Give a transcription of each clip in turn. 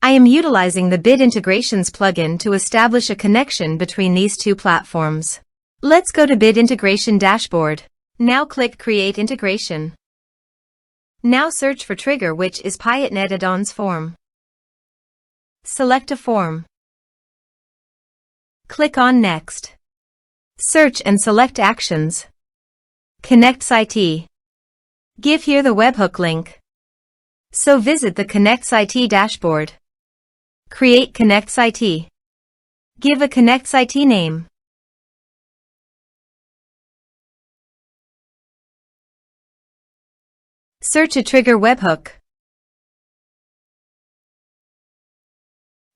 I am utilizing the Bit Integrations plugin to establish a connection between these two platforms. Let's go to Bit Integration Dashboard. Now click Create Integration. Now search for trigger, which is Piotnet Addons form. Select a form. Click on Next. Search and select Actions. KonnectzIT. Give here the webhook link. So visit the KonnectzIT dashboard. Create KonnectzIT. Give a KonnectzIT name. Search a trigger webhook.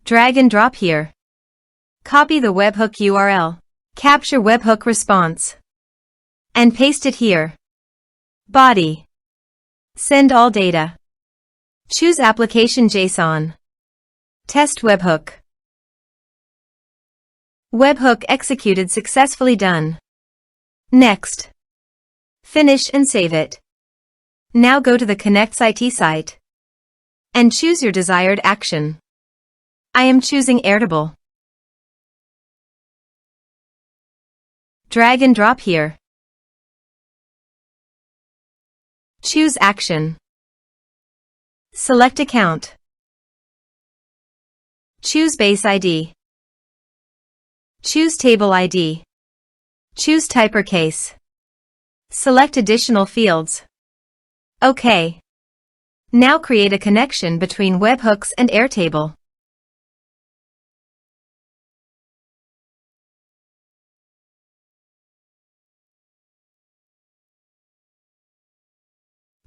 Drag and drop here. Copy the webhook URL. Capture webhook response. And paste it here. Body. Send all data. Choose application JSON. Test webhook. Webhook executed successfully. Done. Next. Finish and save it. Now go to the KonnectzIT site and choose your desired action. I am choosing Airtable. Drag and drop here. Choose Action. Select Account. Choose Base ID. Choose Table ID. Choose Type or Case. Select additional fields. OK. Now create a connection between webhooks and Airtable.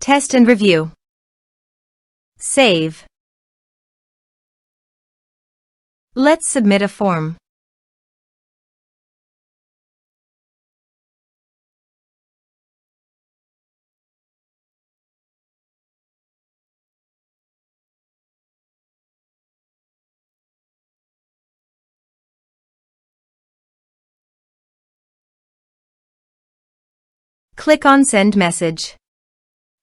Test and review. Save. Let's submit a form. Click on Send Message.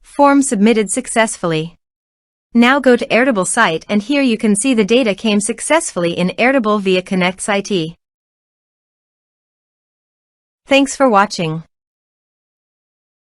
Form submitted successfully. Now go to Airtable site, and here you can see the data came successfully in Airtable via KonnectzIT. Thanks for watching.